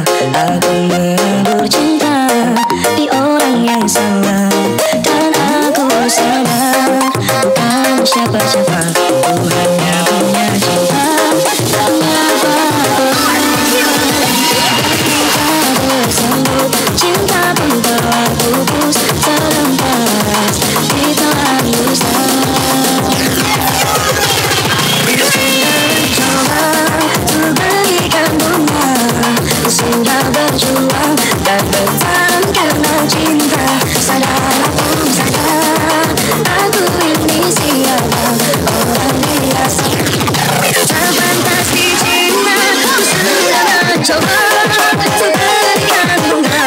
Aku menabur cinta di orang yang salah, dan aku sadar bukan siapa-siapa. Ku hanya punya cinta, mengapa cinta bersambut, cinta pun telah pupus terhempas di telan lusa. Sudah berjuang dan bertahan karena cinta. Sadar aku sadar, aku ini siapa, orang biasa. Tak pantas dicinta, ku sudah mencoba untuk berikan bunga.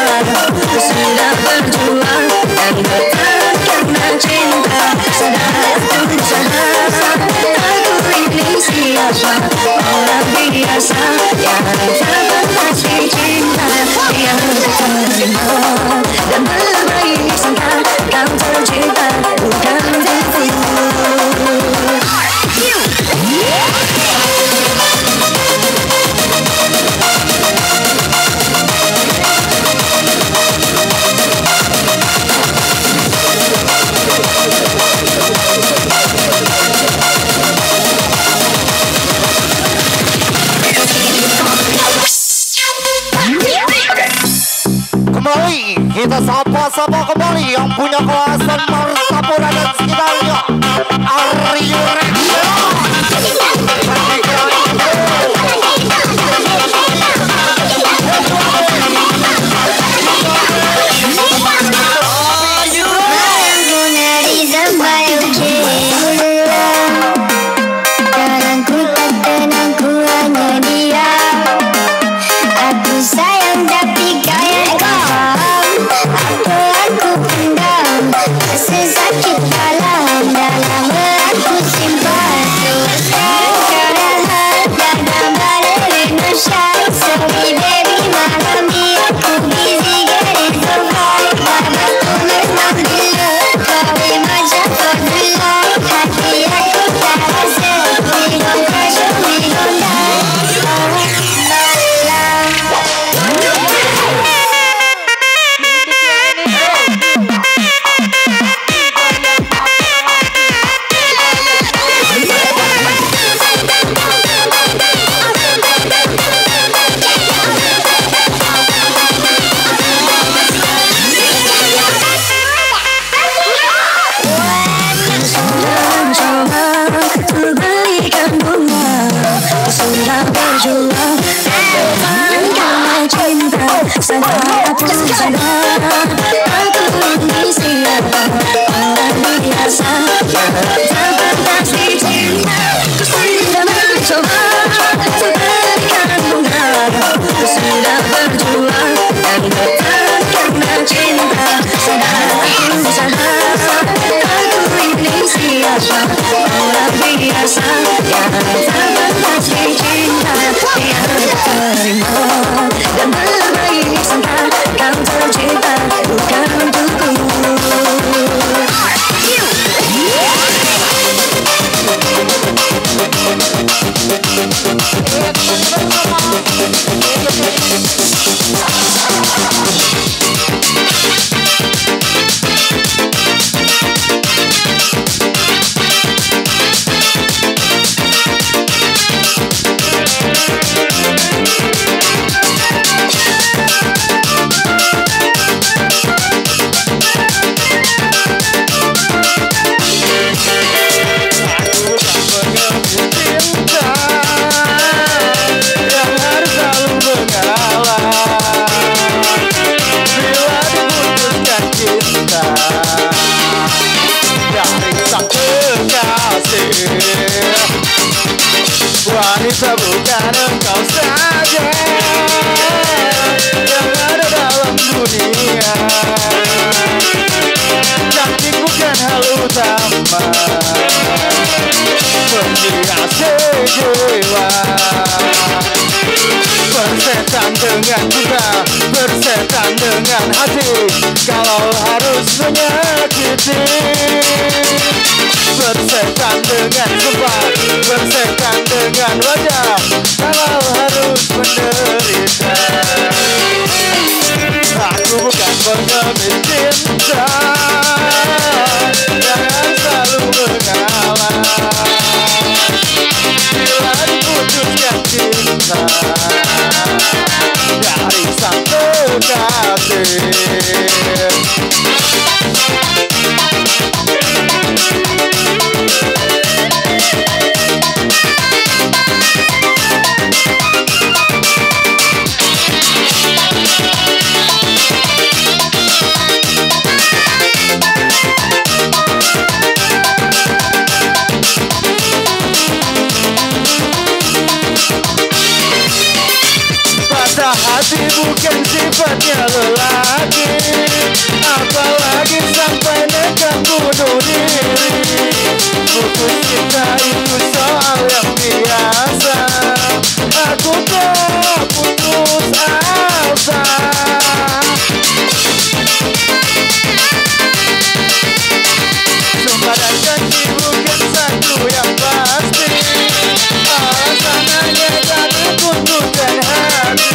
Ku sudah berjuang dan bertahan karena cinta. Sadar aku sadar, aku ini siapa, orang biasa yang tak pantas dicinta, yang terima dan berbaik sangka kau tercipta bukan untukku. Kembali kita sapa-sapa kembali yang punya kawasan Martapura dan sekitarnya. Are you ready? Sadar aku sadar, aku ini siapa, orang biasa yang tak pantas dicinta. Ku sudah mencoba untuk berikan bunga, ku sudah berjuang dan bertahan karena cinta. Sadar aku sadar, aku ini siapa, orang biasa yang tak pantas dicinta, yang terima dan berbaik sangka kau tercipta bukan untukku. Wanita bukan engkau saja yang ada dalam dunia. Cantik bukan hal utama, menghiasi jiwa. Bersetan dengan cinta, bersetan dengan hati. Kalau harus menyakiti, bersetan dengan sumpah, bersetan dengan wajah. Kalau harus menderita. pengemis cinta, jangan selalu mengalah. Bila diputuskan cinta dari sang kekasih. Hati bukan sifatnya lelaki, apalagi sampai nekat bunuh diri. Putus cinta itu soal yang biasa, aku tak putus asa. Sumpah dan janji bukan satu yang pasti, alasan hanya satu tuntutan hati.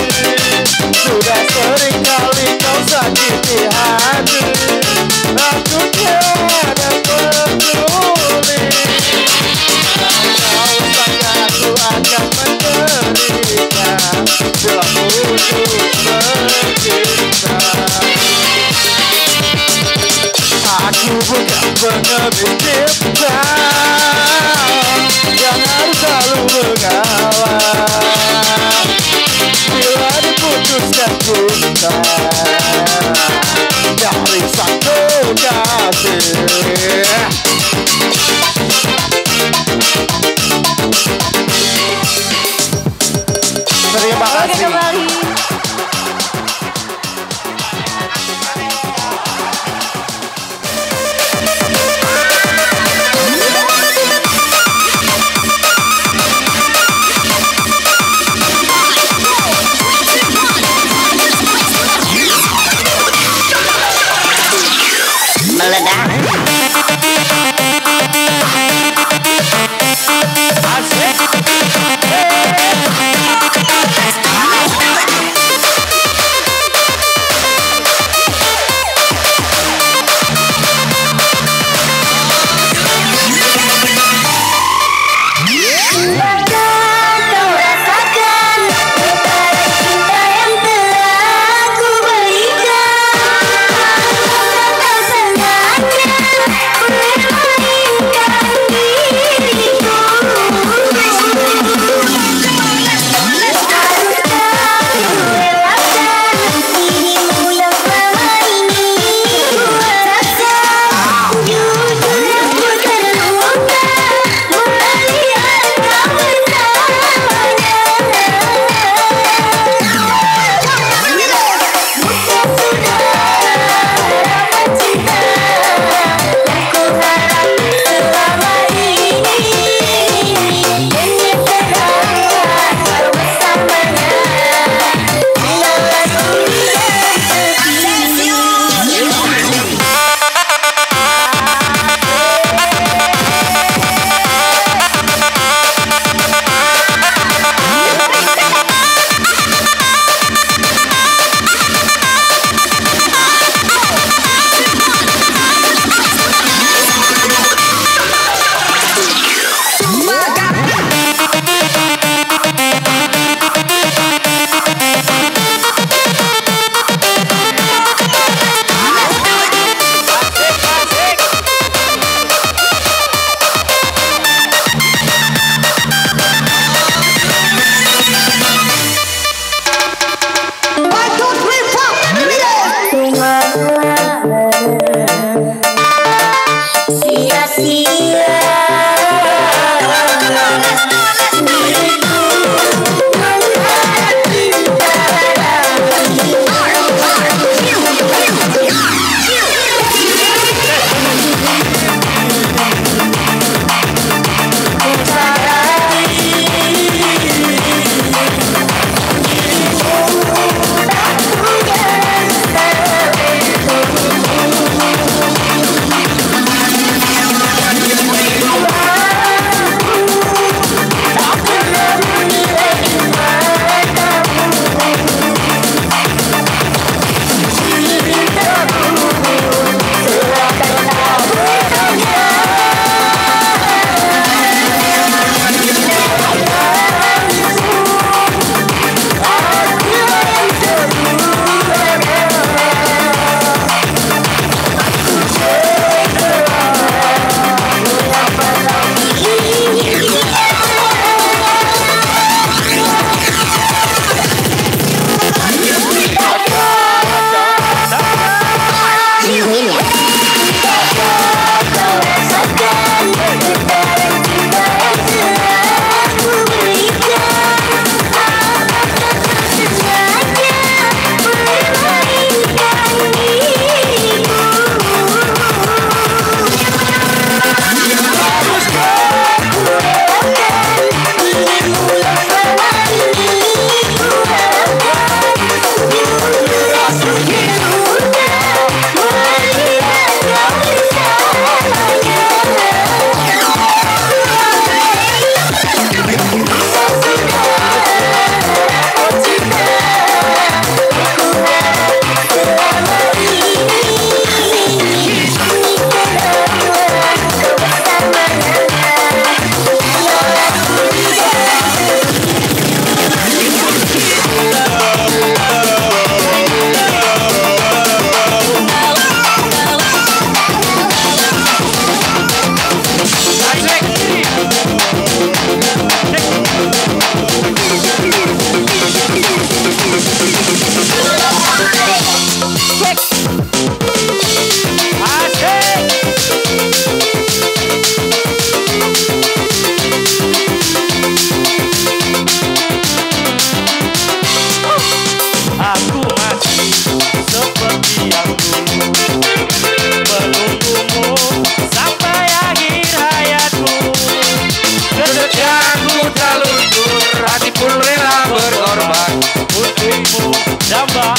Sudah sering kali kau sakiti hati, aku tiada peduli. Kau sangka aku akan menderita bila putus bercinta. Aku bukan pengemis cinta yang harus selalu mengalah. Bila diputuskan cinta dari sang kekasih. Terima kasih. Oke, kembali.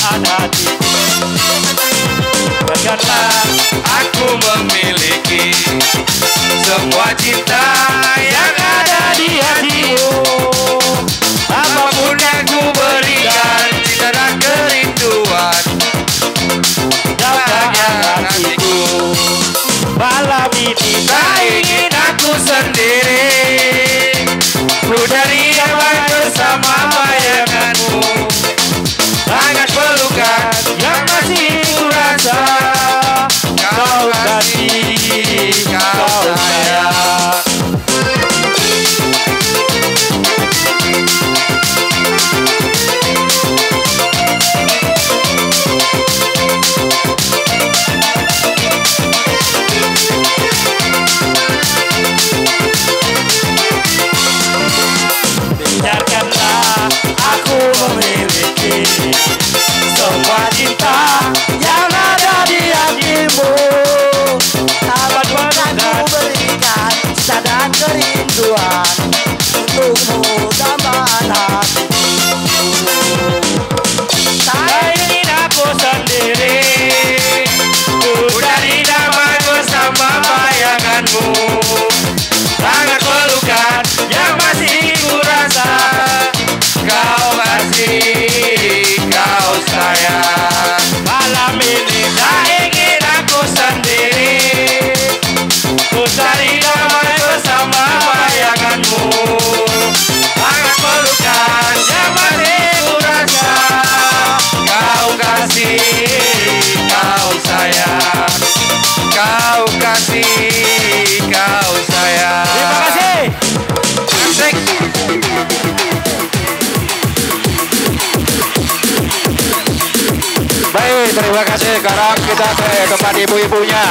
dambaan hati. Biarkanlah Aku memiliki semua cinta yang ada di hatimu. Apapun yang ku berikan, cinta dan kerinduan dalam hatiku. malam ini Tak ingin aku sendiri, ku cari damai bersama bayanganmu. Hangat pelukan yang masih ku rasa, kau kasih, kau sayang. biarkanlah aku memiliki semua cinta yang ada di hatimu. Apapun yang ku berikan, cinta dan kerinduan untukmu dambaan hatiku. Tak ingin aku sendiri, Ku cari damai bersama bayanganmu. Hangat pelukan yang masih ku rasa, kau kasih, kau sayang. malam ini Tak ingin aku sendiri, ku cari damai bersama bayanganmu. Hangat pelukan yang masih ku rasa, kau kasih, kau sayang. Kau kasih, kau sayang. terima kasih. Asik. Baik, terima kasih. Sekarang kita ke tempat ibu-ibunya.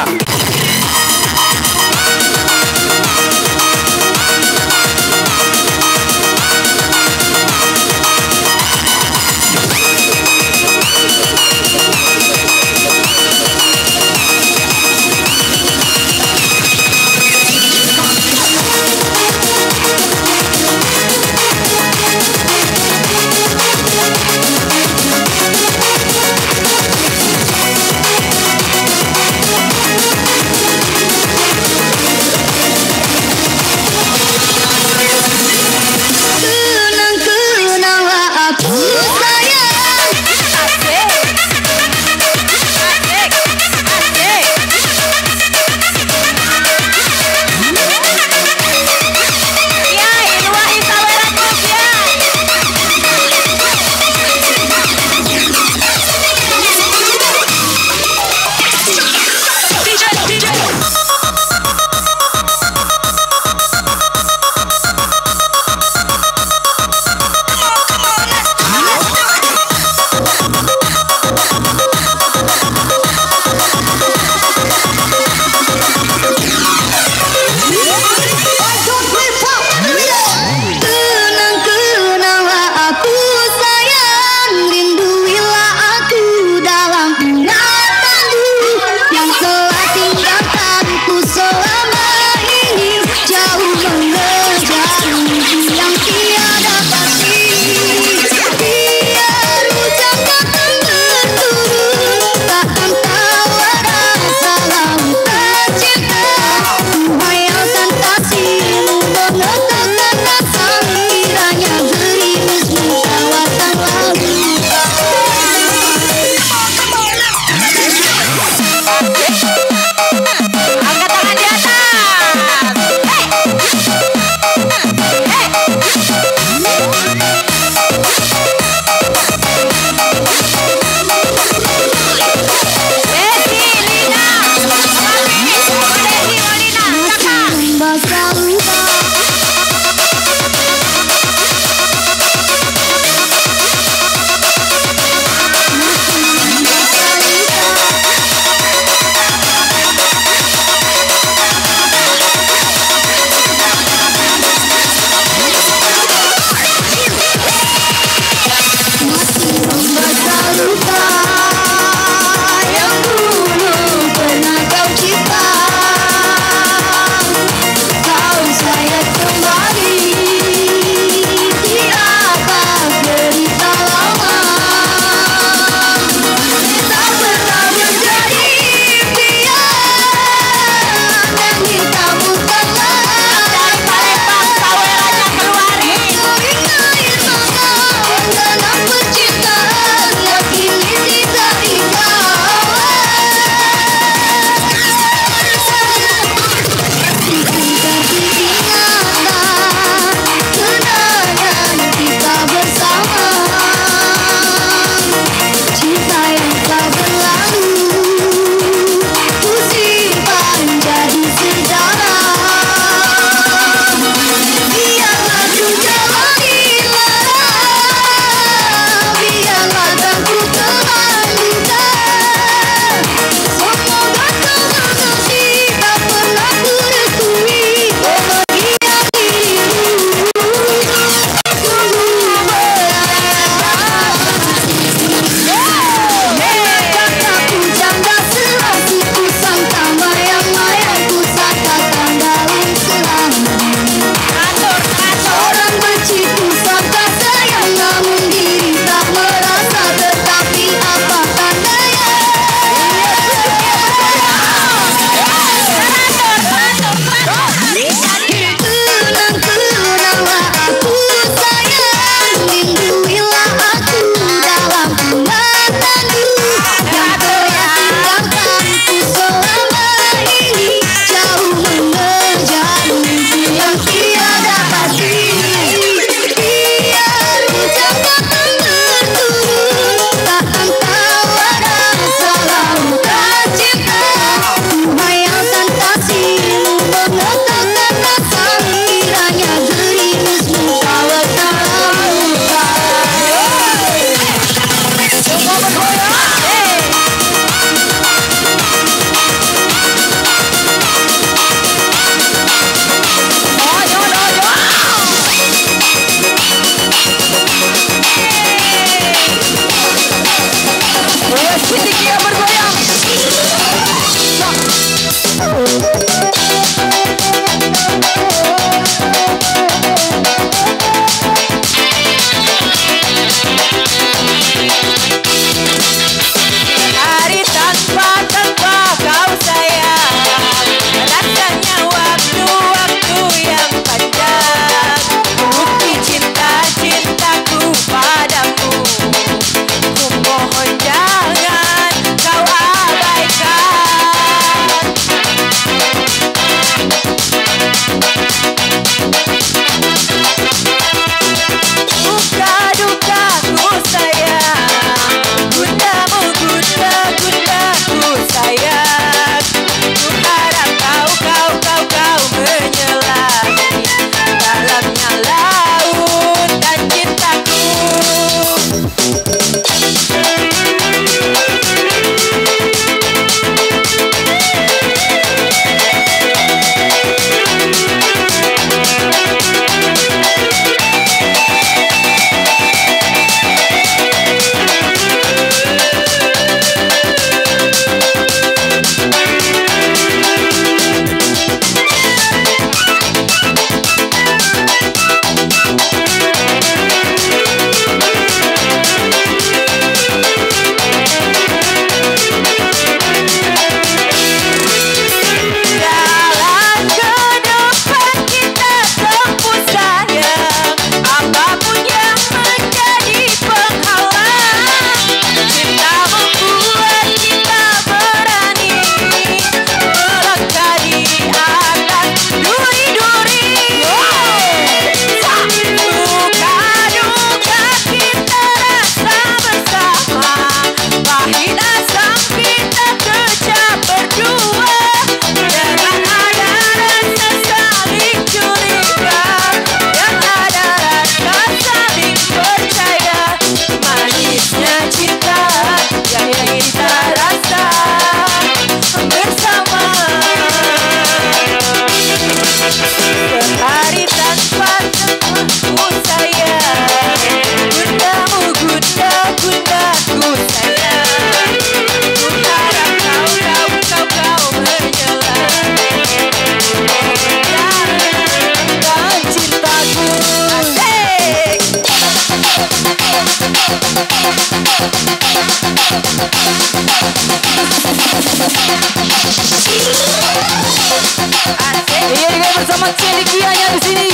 Iya juga bersama Celikianya di sini.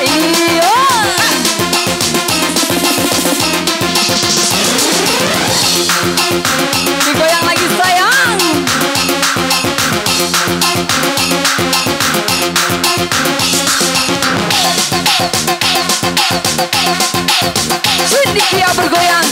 Iya. Digoyang lagi sayang. Celikia bergoyang.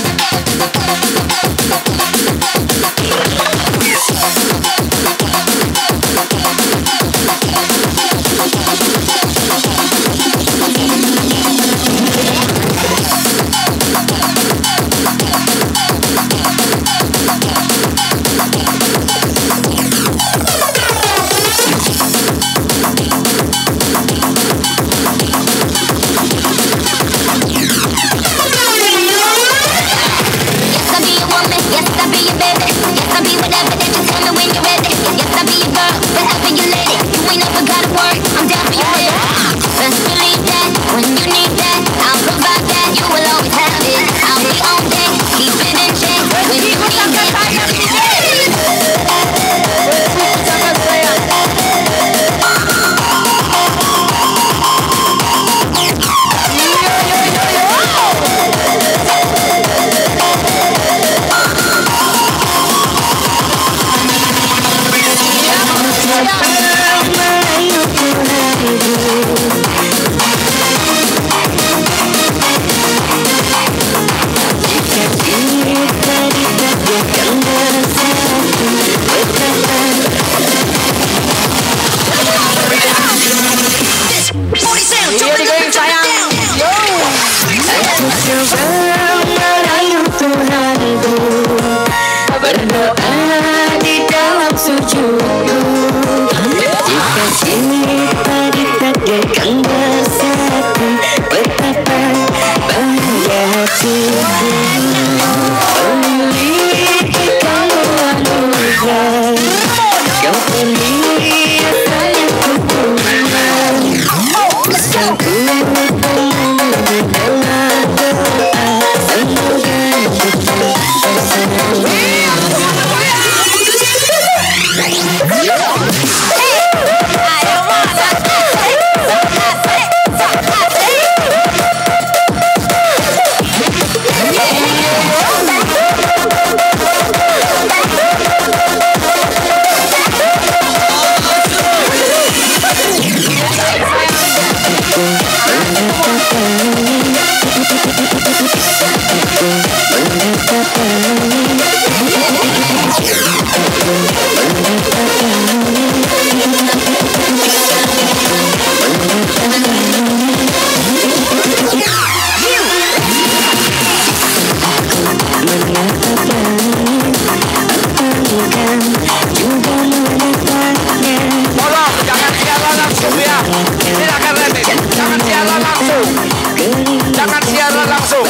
Jangan siaran langsung.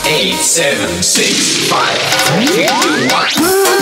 Eight, seven, six, five, four, three, two, one.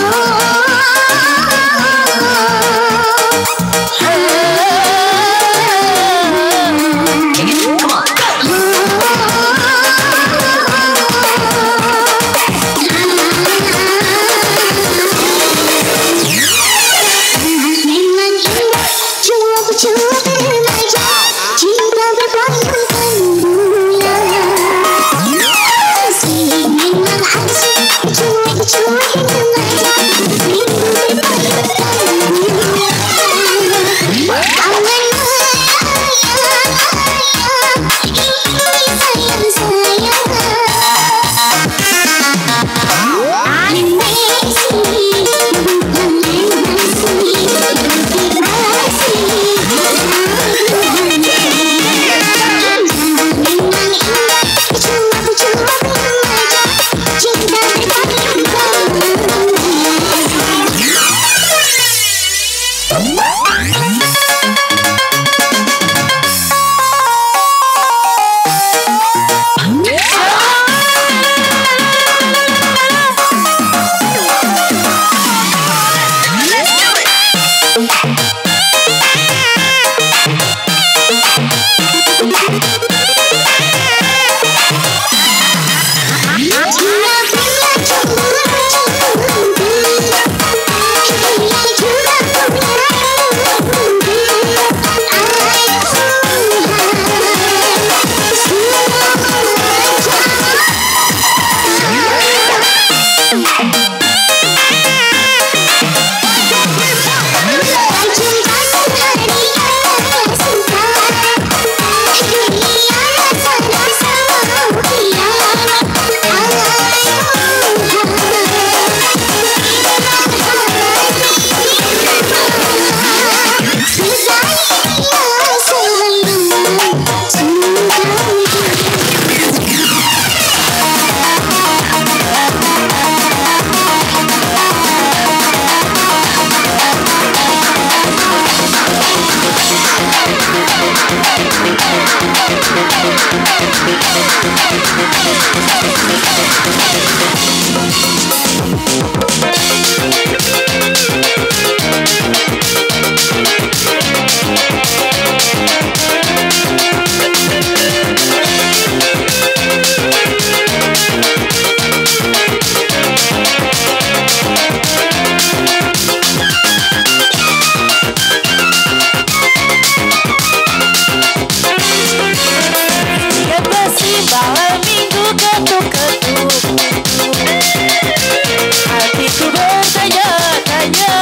Hatiku bertanya-tanya.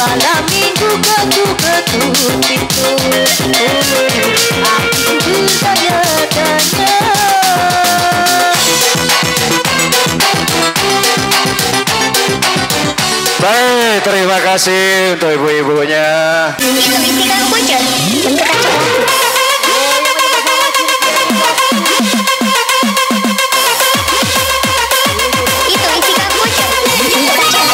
Malam minggu ketuk-ketuk pintu, aku bertanya-tanya. Baik, terima kasih untuk ibu-ibunya. Itu isi kamu bocor, bentuk kacau. Itu isi kamu bocor, bentuk kacau.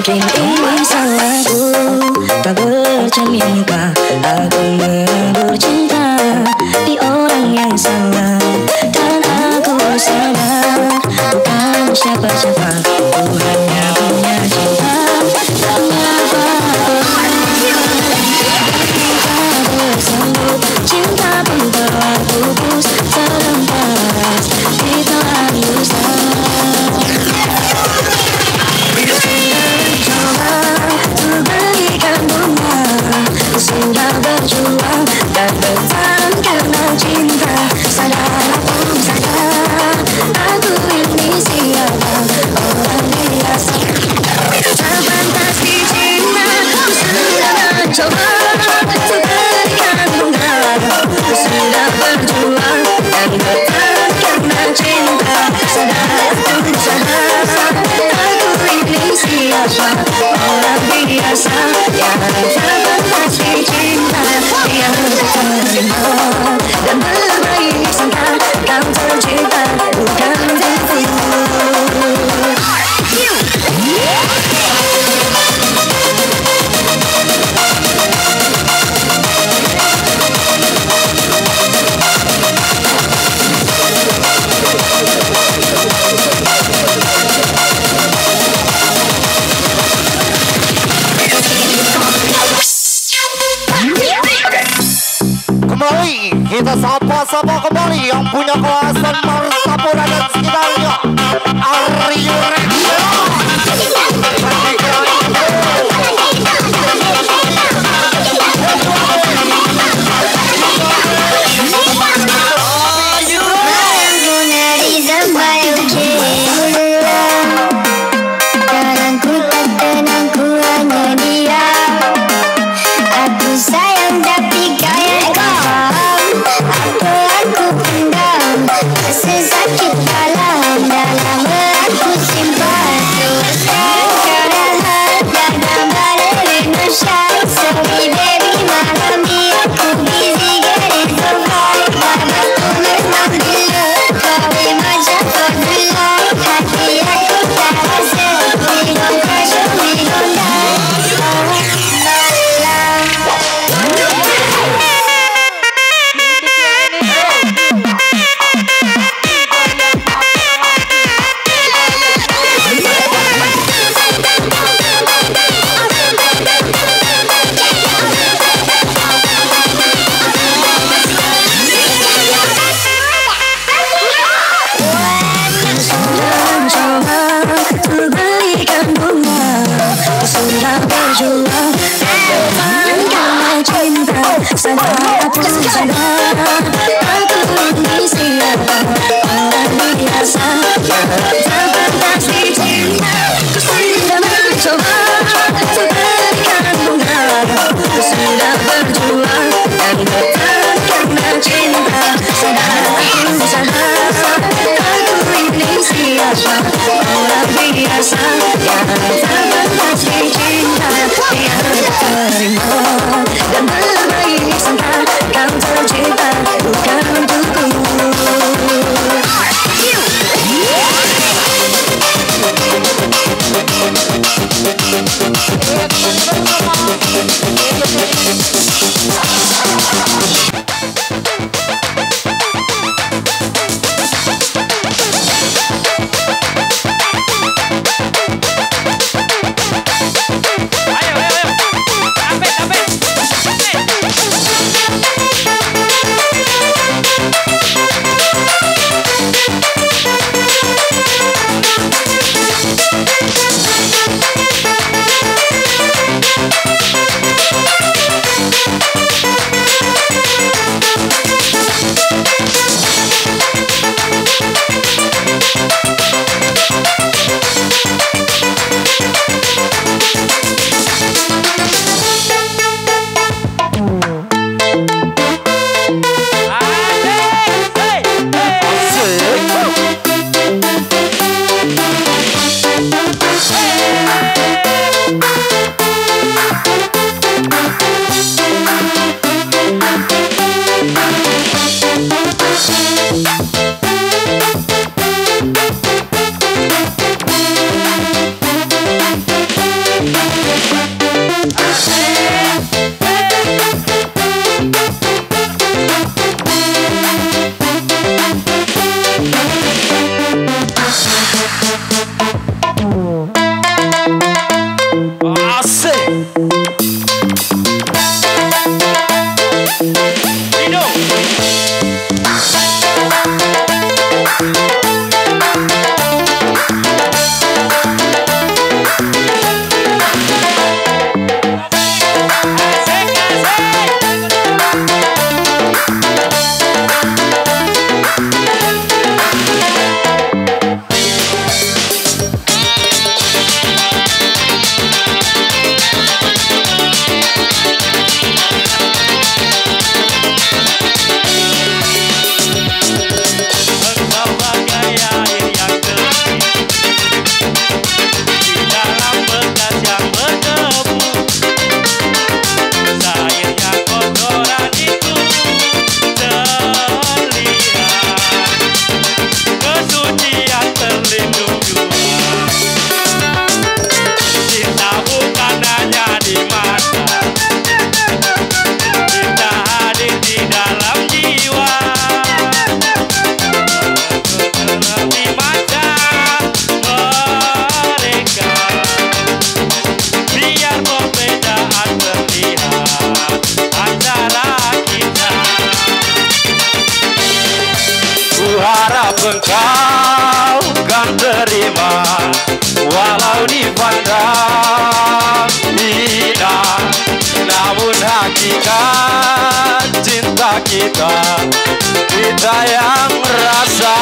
Mungkin ini salahku, tak bercerminta. Aku bercinta di orang yang salah, dan aku sadar bukan siapa-siapa. Ku hanya punya cinta, mengapa kita bersambut? Cinta pun telah pupus terhempas di telan lusa. Sudah berjuang dan bertahan karena cinta. Sadar pun sadar, aku ini siapa, orang biasa. Tak pantas dicinta, ku sudah mencoba untuk berikan bunga. Ku sudah berjuang dan bertahan karena cinta. Sadar pun sadar, aku ini siapa, orang biasa yang tak pantas dicinta, yang terima dan berbaik sangka. Kau tercipta bukan tentu. Kembali kita sapa-sapa kembali yang punya kawasan Martapura dan sekitarnya. Are you ready? Sesakit dalam aku simpan sekarang dalam balik Indonesia. Sorry baby, malam ini aku busy getting so high. Mamaku memang gila, kau macam formula. Hati aku tak rasa, we gon' crash or we gon' die. Sadar pun sadar, aku ini siapa, orang biasa yang tak pantas dicinta. Ku sudah mencoba untuk berikan bunga. Ku sudah berjuang dan bertahan karena cinta. Sadar pun sadar, aku ini siapa, orang biasa yang tak pantas dicinta. Yang terima dan berbaik sangka. Kau tercipta bukan untukku. hakikat cinta kita, kita yang rasa.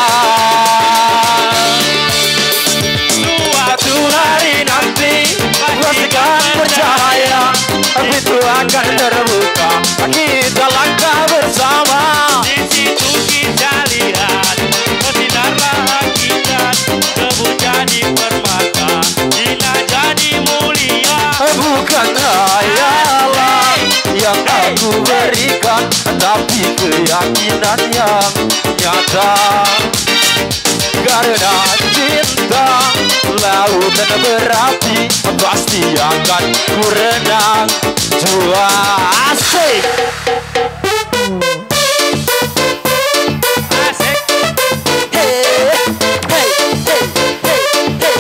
Suatu hari nanti pastikan percaya, pintu akan terbuka, kita langkah bersama. Di situ kita lihat bersinarlah hakikat, debu jadi permata, zina jadi mulia. Bukan hayalan yang aku berikan, tapi keyakinan yang nyata. Karena cinta lautan berapi, pasti akan ku renang jua. Asik. Asik. Hey, hey, hey, hey, hey.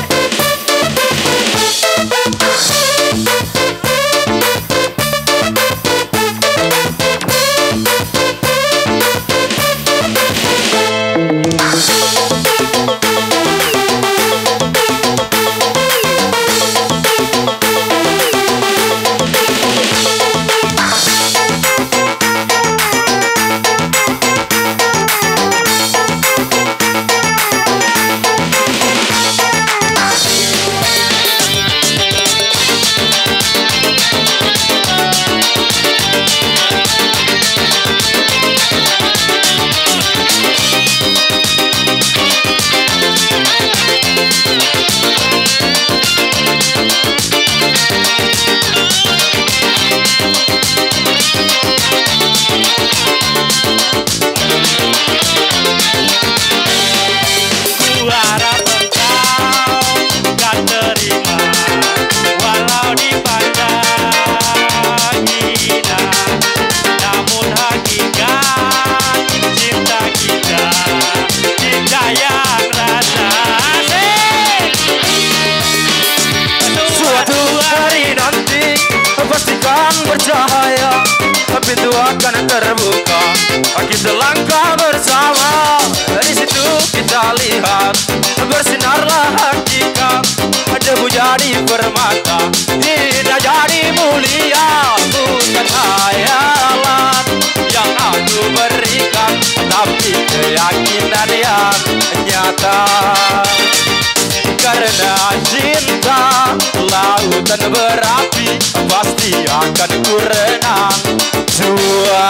Bercahaya, pintu akan terbuka, kita langkah bersama. Dari situ kita lihat bersinarlah hakikat, debu jadi permata, zina jadi mulia. Bukan hayalan yang aku berikan, tapi keyakinan yang nyata. Karena cinta lautan berapi, pasti akan ku renang jua.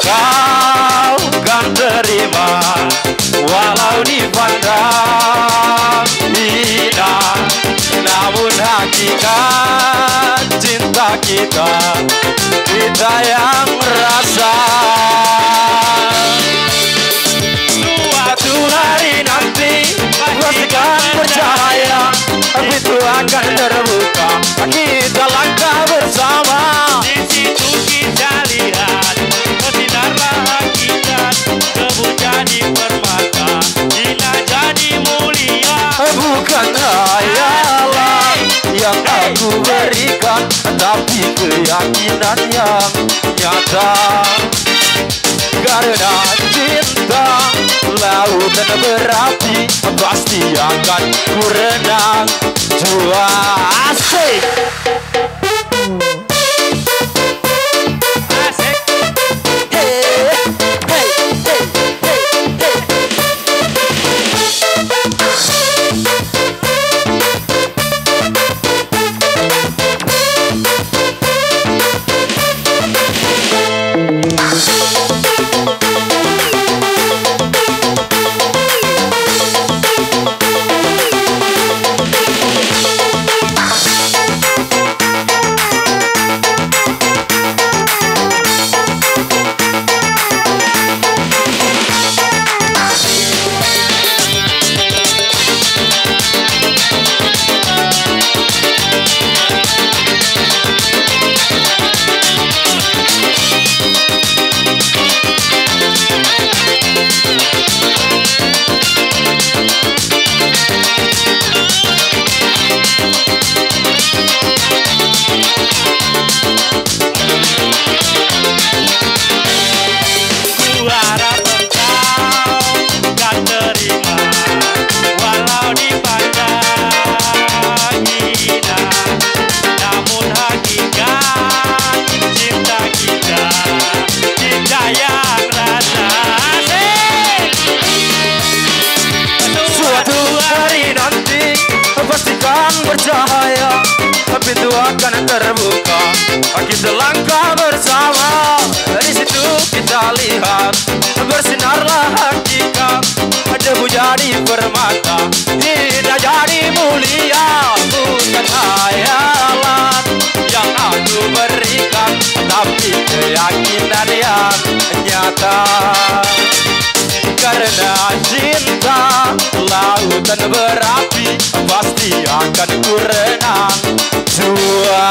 kau kan terima, walau dipandang indah, namun hakikat cinta kita yang rasa. Suatu hari nanti pastikan percaya, pintu akan terbuka, kita langkah bersama. Di situ kita lihat bersinarlah hakikat, debu jadi permata, zina jadi mulia. Bukan hayalan yang aku berikan, tapi keyakinan yang nyata. Karena cinta lautan berapi, pasti akan ku renang jua. Asik. Asik. Hey, hey, hey, hey, hey. Bercahaya, pintu akan terbuka, kita langkah bersama. Di situ kita lihat bersinarlah hakikat, debu jadi permata, zina jadi mulia. Bukan hayalan yang aku berikan, tapi keyakinan yang nyata. Karena cinta lautan berapi, pasti akan ku renang jua.